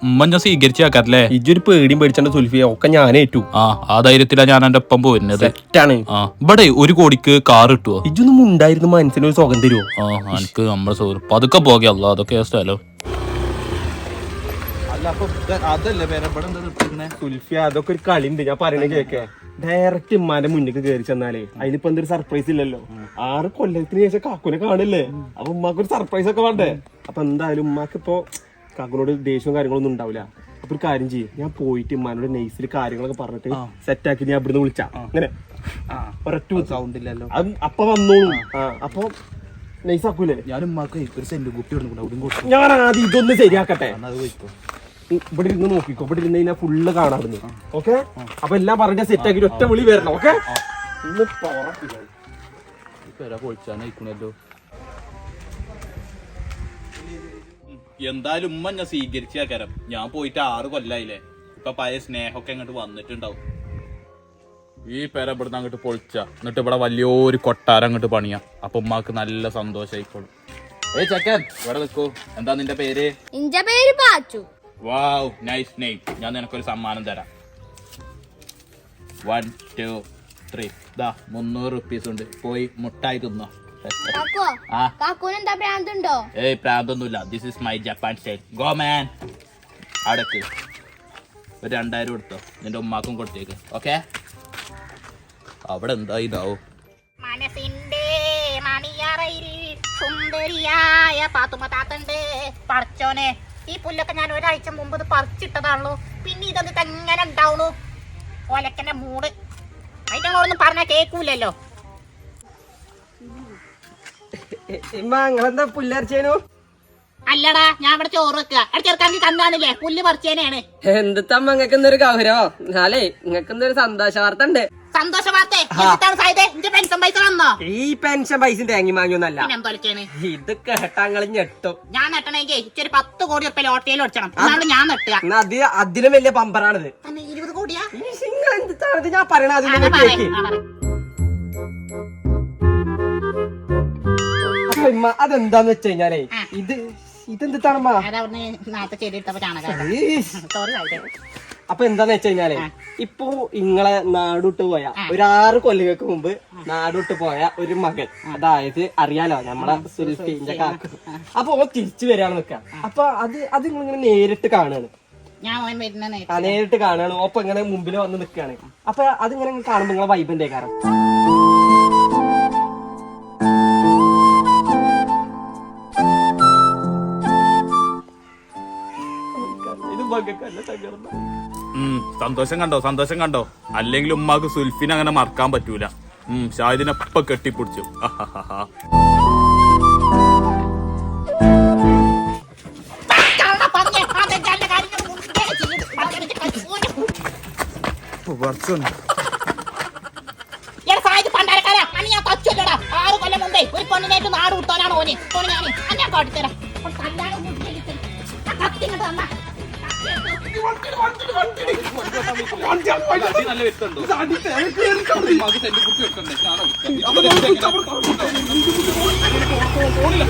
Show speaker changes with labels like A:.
A: ഉമ്മ സ്വീകരിച്ചാക്കല്ലേ?
B: ഇജൊരു പേടിയും പേടിച്ചണ്ട സുൽഫിയ, ഒക്കെ ഞാനേറ്റു.
A: ആ ധൈര്യത്തിലാ ഞാൻ എന്റെ ഒപ്പം പോരുന്നത്. ഇവിടെ 1 കോടിക്ക് കാർ കിട്ടുവോ?
B: ഇജൊന്നും ഉണ്ടായിരുന്നു മനസ്സിനൊരു സുഖം തരുമോ?
A: എനിക്ക് നമ്മളെ സൗകര്യം പതുക്കെ പോകല്ലോ, അതൊക്കെ സ്ഥലം.
B: സുൽഫിയ, അതൊക്കെ ഒരു കളിണ്ട്, ഞാൻ പറയണേ കേക്കേ. ഡയറക്റ്റ് ഉമ്മാന്റെ മുന്നിലേക്ക് കയറി ചെന്നാലേ അതിനിപ്പോ എന്തൊരു സർപ്രൈസ് ഇല്ലല്ലോ. 6 കൊല്ലത്തിന് ശേഷം കാക്കുനെ കാണില്ലേ, അപ്പൊ ഉമ്മാക്ക് ഒരു സർപ്രൈസ് ഒക്കെ വേണ്ടേ? അപ്പൊ എന്തായാലും ഉമ്മാക്ക് ഇപ്പൊ കാക്കുനോട് ദേഷ്യവും കാര്യങ്ങളൊന്നും ഉണ്ടാവില്ല. അപ്പൊ ഒരു കാര്യം ചെയ്യും, ഞാൻ പോയിട്ട് ഉമ്മാനോട് നൈസിൽ കാര്യങ്ങളൊക്കെ പറഞ്ഞിട്ട് സെറ്റാക്കി ഞാൻ ഇവിടുന്ന് വിളിച്ചാ അങ്ങനെ ഒരൊറ്റ സൗണ്ട് ഇല്ലല്ലോ, അപ്പൊ വന്നോളൂ. അപ്പൊ നൈസ് ആക്കൂലേ? ഞാൻ ഉമ്മാക്ക് ഒരു സെന്റ് കുട്ടി ഞാൻ ആദ്യം ഇതൊന്ന് ശരിയാക്കട്ടെ. ഇവിടെ ഇരുന്ന് നോക്കിക്കോ, ഇവിടെ ഇരുന്ന് കഴിഞ്ഞാൽ ഫുള്ള് കാണാറുണ്ട്. ഓക്കെ, അപ്പൊ എല്ലാം പറഞ്ഞ സെറ്റ് ആക്കി ഒറ്റ വിളി വരണം. ഓക്കെ,
A: എന്തായാലും ഉമ്മ ഞാൻ സ്വീകരിച്ചാക്കരം. ഞാൻ പോയിട്ട് 6 കൊല്ലായില്ലേ, ഇപ്പൊ പഴയ സ്നേഹമൊക്കെ അങ്ങോട്ട് വന്നിട്ടുണ്ടാവും. ഈ പേര ഇവിടുന്ന് അങ്ങോട്ട് പൊളിച്ച, എന്നിട്ട് ഇവിടെ വലിയൊരു കൊട്ടാരം അങ്ങോട്ട് പണിയാ. അപ്പൊ ഉമ്മാക്ക് നല്ല സന്തോഷായിക്കോളും. ചക്കൻ ഇവിടെ നിൽക്കൂ. എന്താ നിന്റെ പേര്?
C: എന്റെ പേര് പാച്ചു.
A: വാവ്, നൈസ് നെയിം. ഞാൻ നിനക്കൊരു സമ്മാനം തരാം. 1 2 3 300 റുപ്പീസ് ഉണ്ട്. പോയി മുട്ടായി തിന്നോ. ഏയ് പ്രാന്തൊന്നുമില്ല. This is my Japan style. Go man. അടക്ക് ഒരു 2000 കൊടുത്തോ, നിന്റെ ഉമ്മാക്കും കൊടുത്തേക്ക്. ഓക്കെ, അവിടെ എന്താ ഇതാവും.
D: മനസ്സിന്റെ മണിയറയിൽ സുന്ദരിയായ പാത്തുമ്മ താത്തണ്ട്. പറിച്ചോനെ, ഈ പുല്ലൊക്കെ ഞാൻ ഒരാഴ്ച മുമ്പ് ഇത് പറിച്ചിട്ടതാണല്ലോ, പിന്നെ ഇതൊന്നിട്ട് എങ്ങനെ ഉണ്ടാവുന്നു? ഓലക്കന്റെ മൂട് അതിനോടൊന്നും പറഞ്ഞാൽ കേൾക്കൂലല്ലോ.
B: നിങ്ങളെന്താ പുല്ലരച്ചേനു?
D: അല്ലടാ, ഞാൻ ഇവിടെ ചോറ് വെക്കുക. ചെറുക്കാണ്ടി തന്നാണില്ലേ പുല്ല് പറിച്ചേനാണ്.
E: എന്തിത്തമ്മ നിങ്ങൾക്ക് എന്തൊരു ഗൗരവോ? നാലേ നിങ്ങൾക്ക് എന്തൊരു സന്തോഷ വാർത്ത ഉണ്ട്.
D: സന്തോഷ വാർത്ത? പെൻഷൻ പൈസ വന്നോ?
E: ഈ പെൻഷൻ പൈസ തേങ്ങി വാങ്ങിയൊന്നല്ല,
D: ഇത്
E: കേട്ടാങ്ങൾ ഞെട്ടും.
D: ഞാൻ നെട്ടണമെങ്കിൽ ഇച്ചൊരു 10 കോടി റുപ്യ ലോട്ടറിയിൽ വെച്ചണം. ഞാൻ നെട്ടുക.
E: അതിലും വലിയ പമ്പറാണിത്.
D: 20 കോടിയാ?
E: ഞാൻ പറയണ അതെന്താന്ന് വെച്ച് കഴിഞ്ഞാലേ ഇതെന്താണമ്മ. അപ്പൊ എന്താന്ന് വെച്ച് കഴിഞ്ഞാലേ, ഇപ്പൊ ഇങ്ങളെ നാടുവിട്ട് പോയ ഒരു 6 കൊല്ലങ്ങൾക്ക് മുമ്പ് നാടുവിട്ട് പോയ ഒരു മകൻ, അതായത് അറിയാലോ നമ്മളെ സുൽഫിന്റെ കാക്ക്. അപ്പൊ തിരിച്ചു വരാണ് നിക്ക. അപ്പൊ അത് നിങ്ങളിങ്ങനെ നേരിട്ട് കാണുകയാണ്. നേരിട്ട് കാണുകയാണ്. ഒപ്പം ഇങ്ങനെ മുമ്പിൽ വന്ന് നിക്കാണ്. അപ്പൊ അതിങ്ങനെ കാണുമ്പോ നിങ്ങളെ വൈബിന്റെ കാരണം
A: സന്തോഷം കണ്ടോ. അല്ലെങ്കിൽ ഉമ്മാക്ക് സുൽഫിനെ അങ്ങനെ മറക്കാൻ പറ്റൂല. ഷാഹിദിനെ ഇപ്പൊ കെട്ടിപ്പിടിച്ചു.
D: ഒരു പെണ്ണിനായിട്ട് നാട് വിട്ടാനാണ് ഓന്. ഞാൻ കാട്ടിത്തരാം.
A: നല്ല വ്യക്തമുണ്ടോ?
B: ഫോണില്ല